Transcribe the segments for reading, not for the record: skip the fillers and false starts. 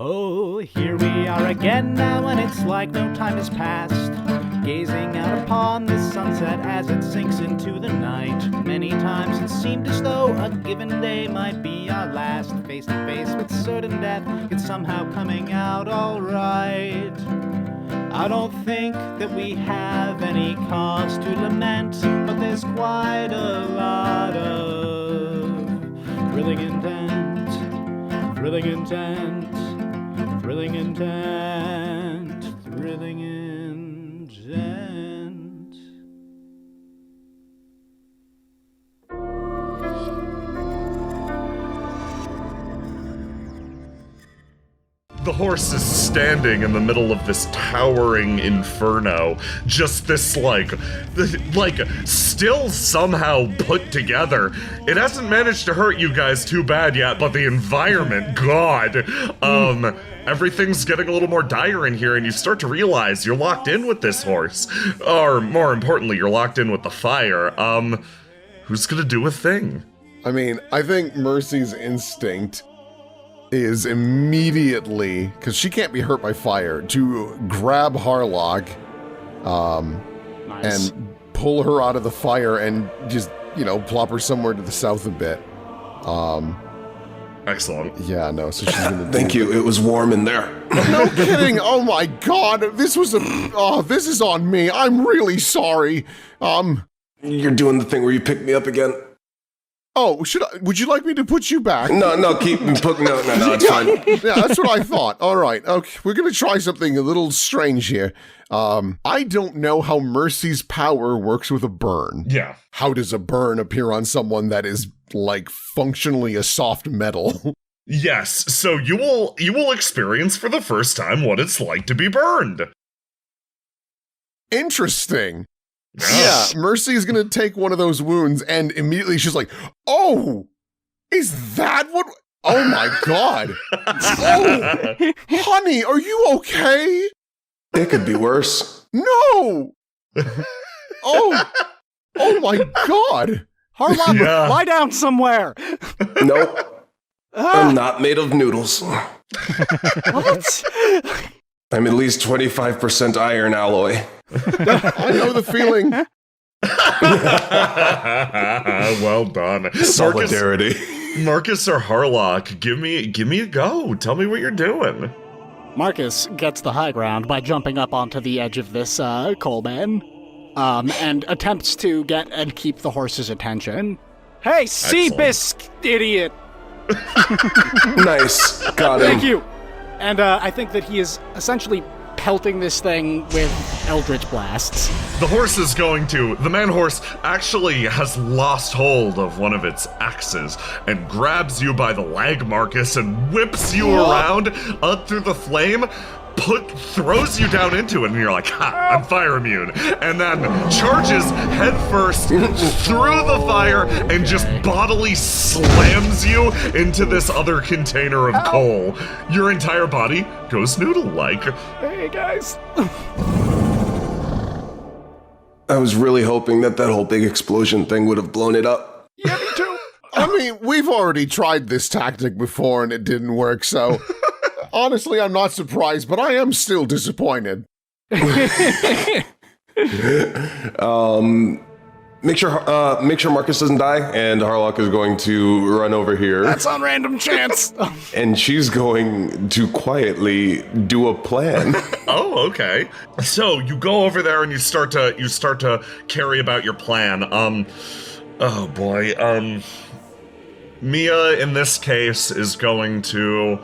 Oh, here we are again now, and it's like no time has passed. Gazing out upon the sunset as it sinks into the night. Many times it seemed as though a given day might be our last. Face to face with certain death, yet somehow coming out alright. I don't think that we have any cause to lament, but there's quite a lot of thrilling intent, thrilling intent, thrilling intent, thrilling intent. The horse is standing in the middle of this towering inferno, just this still somehow put together. It hasn't managed to hurt you guys too bad yet, but the environment, God. Everything's getting a little more dire in here, and you start to realize you're locked in with this horse. Or, more importantly, you're locked in with the fire. Who's gonna do a thing? I mean, I think Mercy's instinct is immediately, because she can't be hurt by fire, to grab Harlock Nice. and pull her out of the fire and just, plop her somewhere to the south a bit. Excellent. Yeah, no, so she's gonna do Thank you, it was warm in there. No kidding! Oh my god, this is on me. I'm really sorry. You're doing the thing where you pick me up again. Oh, would you like me to put you back? No, it's fine. Yeah, that's what I thought. All right, okay, we're gonna try something a little strange here. I don't know how Mercy's power works with a burn. Yeah. How does a burn appear on someone that is, functionally a soft metal? Yes, so you will experience for the first time what it's like to be burned. Interesting. Yes. Yeah, Mercy is gonna take one of those wounds, and immediately she's like, "Oh, is that what? Oh my god! Oh, honey, are you okay? It could be worse. No! Oh my god! Harlock, Yeah. lie down somewhere! Nope, I'm not made of noodles. What? I'm at least 25% iron alloy. I know the feeling. Well done. Solidarity. Marcus or Harlock, give me a go. Tell me what you're doing. Marcus gets the high ground by jumping up onto the edge of this coal bin, and attempts to get and keep the horse's attention. Hey, Seabisc, idiot! Nice. Got him. Thank you. And I think that he is essentially pelting this thing with eldritch blasts. The man horse actually has lost hold of one of its axes and grabs you by the leg, Marcus, and whips you around up through the flame, throws you down into it, and you're like, ha, I'm fire immune. And then charges headfirst through the fire and just bodily slams you into this other container of coal. Your entire body goes noodle-like. Hey, guys. I was really hoping that whole big explosion thing would have blown it up. Yeah, me too. I mean, we've already tried this tactic before and it didn't work, so honestly, I'm not surprised, but I am still disappointed. Make sure Marcus doesn't die, and Harlock is going to run over here. That's on random chance. And she's going to quietly do a plan. Oh, okay. So you go over there and you start to carry about your plan. Oh boy. Mia in this case is going to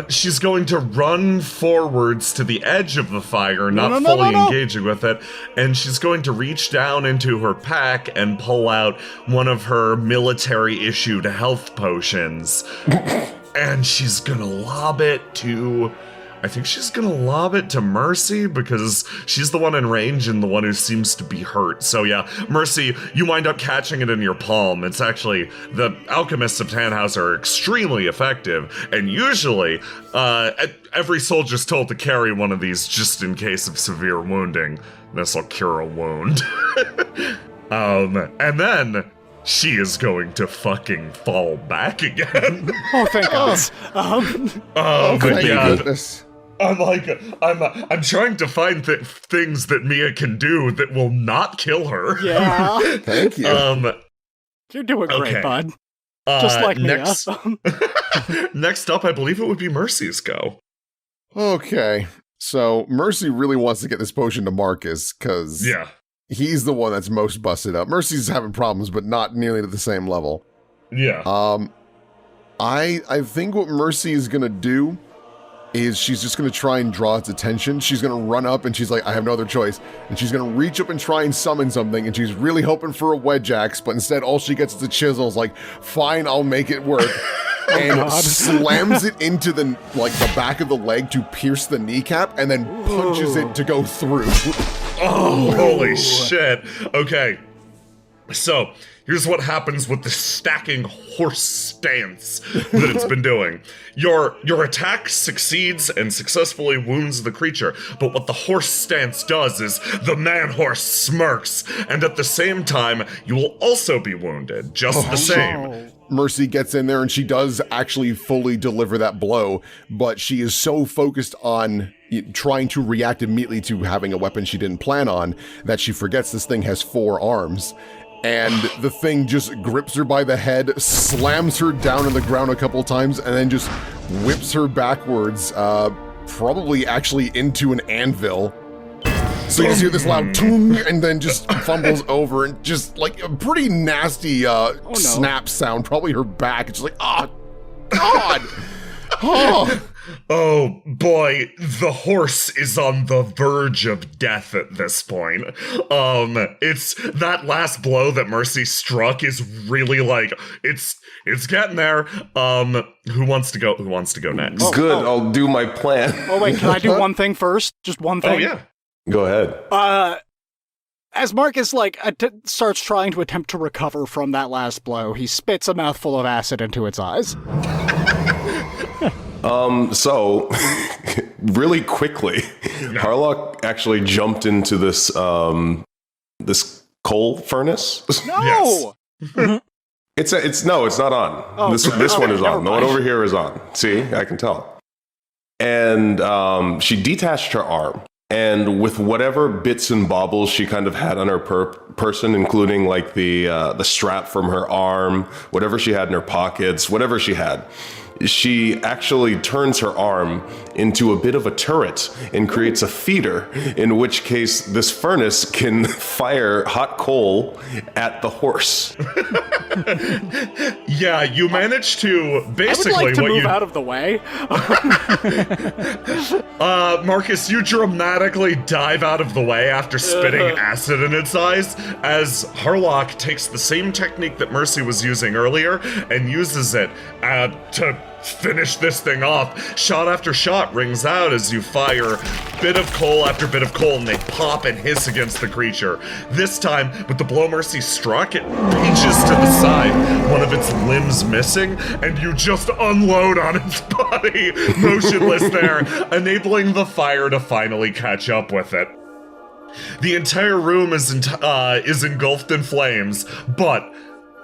she's going to run forwards to the edge of the fire, not fully engaging with it, and she's going to reach down into her pack and pull out one of her military-issued health potions. And she's gonna lob it to... I think she's gonna lob it to Mercy because she's the one in range and the one who seems to be hurt. So yeah, Mercy, you wind up catching it in your palm. It's actually, the alchemists of Tannhaus are extremely effective, and usually, every soldier's told to carry one of these just in case of severe wounding. This'll cure a wound. And then she is going to fucking fall back again. Oh, thank God. Oh my thank God. goodness. I'm trying to find things that Mia can do that will not kill her. Yeah. Thank you. You're doing great, Okay. bud. Just like next, Mia. next up, I believe it would be Mercy's go. Okay. So Mercy really wants to get this potion to Marcus because Yeah. he's the one that's most busted up. Mercy's having problems, but not nearly to the same level. Yeah. I think what Mercy is gonna do is she's just gonna try and draw its attention. She's gonna run up and she's like, I have no other choice. And she's gonna reach up and try and summon something, and she's really hoping for a wedge axe, but instead all she gets is a chisel. It's like, fine, I'll make it work. And slams it into the back of the leg to pierce the kneecap, and then punches it to go through. Oh, holy shit. Okay. So, here's what happens with the stacking horse stance that it's been doing. Your attack succeeds and successfully wounds the creature, but what the horse stance does is the man-horse smirks, and at the same time, you will also be wounded, just the same. Mercy gets in there and she does actually fully deliver that blow, but she is so focused on trying to react immediately to having a weapon she didn't plan on that she forgets this thing has 4 arms. And the thing just grips her by the head, slams her down on the ground a couple times, and then just whips her backwards, probably actually into an anvil. So you just hear this loud toom, and then just fumbles over, and just like a pretty nasty snap sound, probably her back. It's just like, oh, God! Oh. Oh boy, the horse is on the verge of death at this point. It's that last blow that Mercy struck is really like it's getting there. Who wants to go next? Good, I'll do my plan. Oh, wait, can I do one thing first? Just one thing? Oh yeah. Go ahead. As Marcus, starts trying to attempt to recover from that last blow, he spits a mouthful of acid into its eyes. So, really quickly, Harlock actually jumped into this, this coal furnace. No! Yes. It's not on. Oh, this one is on. The one over here is on. See, I can tell. And she detached her arm. And with whatever bits and baubles she kind of had on her person, including like the strap from her arm, whatever she had in her pockets, whatever she had, she actually turns her arm into a bit of a turret and creates a feeder, in which case this furnace can fire hot coal at the horse. Yeah, you managed to basically I would like to move out of the way. Marcus, you dramatically dive out of the way after spitting acid in its eyes, as Harlock takes the same technique that Mercy was using earlier and uses it to finish this thing off. Shot after shot rings out as you fire bit of coal after bit of coal, and they pop and hiss against the creature. This time, with the blow Mercy struck, it pinches to the side, one of its limbs missing, and you just unload on its body, motionless there, enabling the fire to finally catch up with it. The entire room is engulfed in flames, but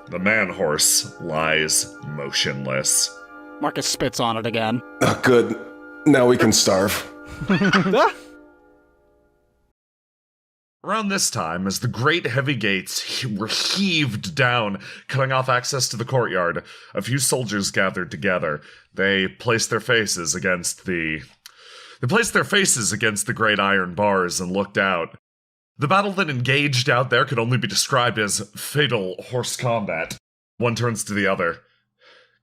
the man-horse lies motionless. Marcus spits on it again. Oh, good. Now we can starve. Around this time, as the great heavy gates were heaved down, cutting off access to the courtyard, a few soldiers gathered together. They placed their faces against the great iron bars and looked out. The battle that engaged out there could only be described as fatal horse combat. One turns to the other.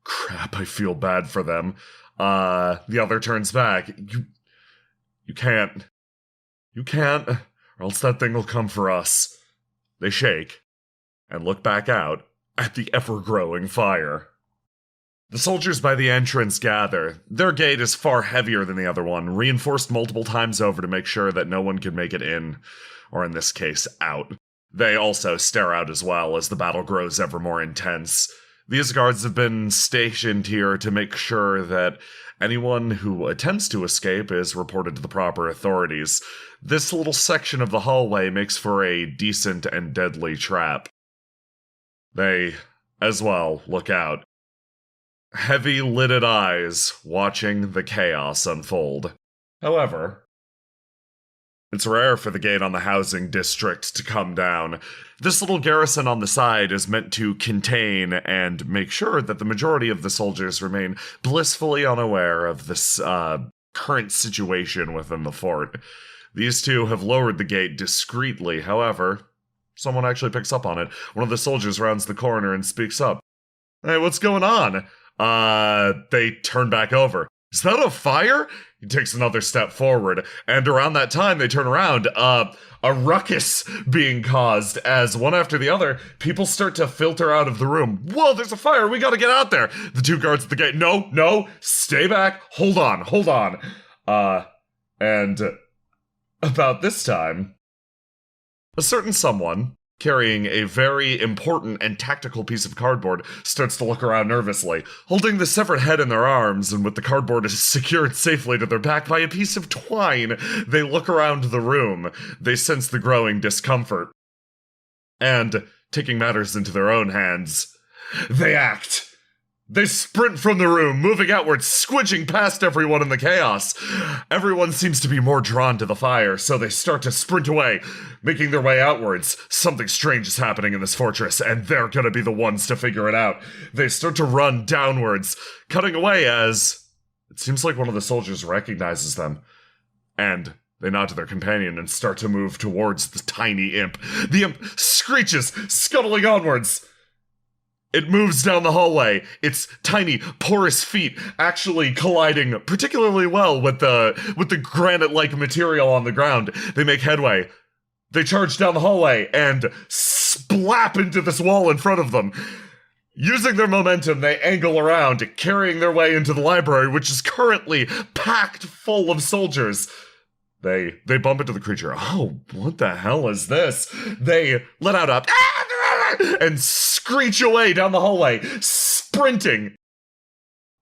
Crap, I feel bad for them. The other turns back. You can't, or else that thing will come for us. They shake, and look back out at the ever-growing fire. The soldiers by the entrance gather. Their gate is far heavier than the other one, reinforced multiple times over to make sure that no one can make it in, or in this case, out. They also stare out as well as the battle grows ever more intense. These guards have been stationed here to make sure that anyone who attempts to escape is reported to the proper authorities. This little section of the hallway makes for a decent and deadly trap. They, as well, look out. Heavy-lidded eyes watching the chaos unfold. However, it's rare for the gate on the housing district to come down. This little garrison on the side is meant to contain and make sure that the majority of the soldiers remain blissfully unaware of this current situation within the fort. These two have lowered the gate discreetly, however, someone actually picks up on it. One of the soldiers rounds the corner and speaks up. Hey, what's going on? They turn back over. Is that a fire? He takes another step forward, and around that time they turn around, a ruckus being caused as one after the other, people start to filter out of the room. Whoa, there's a fire, we gotta get out there! The two guards at the gate, no, stay back, hold on. And about this time, a certain someone, carrying a very important and tactical piece of cardboard, starts to look around nervously. Holding the severed head in their arms and with the cardboard secured safely to their back by a piece of twine, they look around the room. They sense the growing discomfort. And, taking matters into their own hands, they act. They sprint from the room, moving outward, squidging past everyone in the chaos. Everyone seems to be more drawn to the fire, so they start to sprint away, making their way outwards. Something strange is happening in this fortress, and they're gonna be the ones to figure it out. They start to run downwards, cutting away as it seems like one of the soldiers recognizes them. And they nod to their companion and start to move towards the tiny imp. The imp screeches, scuttling onwards. It moves down the hallway, its tiny, porous feet actually colliding particularly well with the granite-like material on the ground. They make headway. They charge down the hallway and splap into this wall in front of them. Using their momentum, they angle around, carrying their way into the library, which is currently packed full of soldiers. They bump into the creature. Oh, what the hell is this? They let out a and screech away down the hallway, sprinting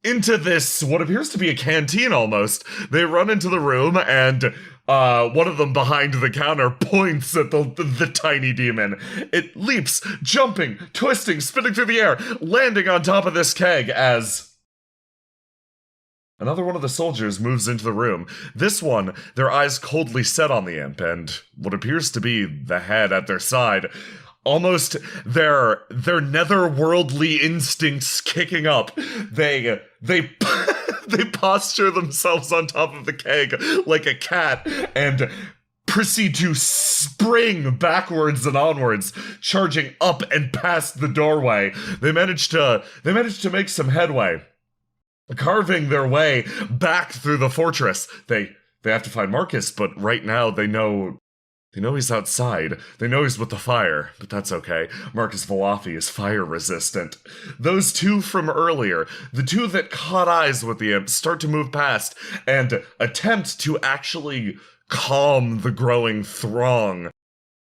into this, what appears to be a canteen almost. They run into the room, and one of them behind the counter points at the tiny demon. It leaps, jumping, twisting, spinning through the air, landing on top of this keg as another one of the soldiers moves into the room. This one, their eyes coldly set on the imp, and what appears to be the head at their side. Almost their netherworldly instincts kicking up. They posture themselves on top of the keg like a cat and proceed to spring backwards and onwards, charging up and past the doorway. They manage to make some headway, carving their way back through the fortress. They have to find Marcus, but right now they know he's outside. They know he's with the fire, but that's okay. Marcus Valafi is fire resistant. Those two from earlier, the two that caught eyes with the imp, start to move past and attempt to actually calm the growing throng.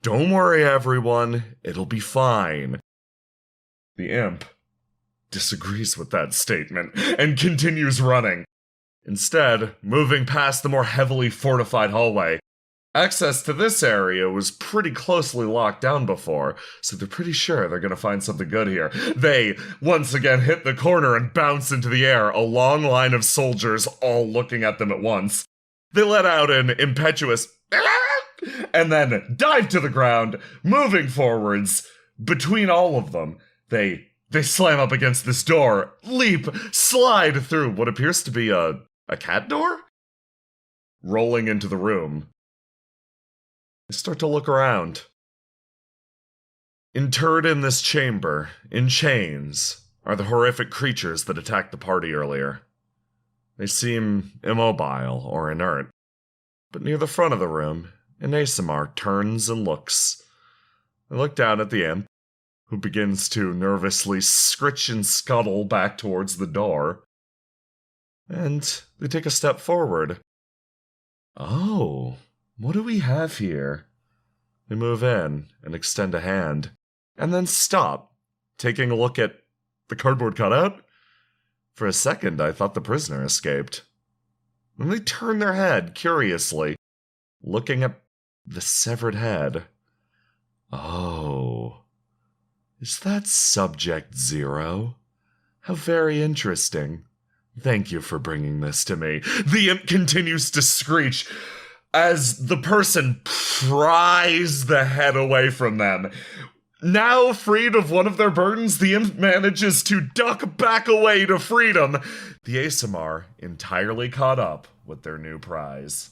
Don't worry, everyone. It'll be fine. The imp disagrees with that statement and continues running. Instead, moving past the more heavily fortified hallway. Access to this area was pretty closely locked down before, so they're pretty sure they're gonna find something good here. They, once again, hit the corner and bounce into the air, a long line of soldiers all looking at them at once. They let out an impetuous and then dive to the ground, moving forwards. Between all of them, they slam up against this door, leap, slide through what appears to be a cat door? Rolling into the room. They start to look around. Interred in this chamber, in chains, are the horrific creatures that attacked the party earlier. They seem immobile or inert. But near the front of the room, an ASMR turns and looks. They look down at the imp, who begins to nervously scritch and scuttle back towards the door. And they take a step forward. Oh, what do we have here? They move in and extend a hand, and then stop, taking a look at the cardboard cutout. For a second, I thought the prisoner escaped. Then they turn their head curiously, looking at the severed head. Oh. Is that Subject Zero? How very interesting. Thank you for bringing this to me. The imp continues to screech as the person pries the head away from them. Now freed of one of their burdens, the imp manages to duck back away to freedom. The ASMR entirely caught up with their new prize.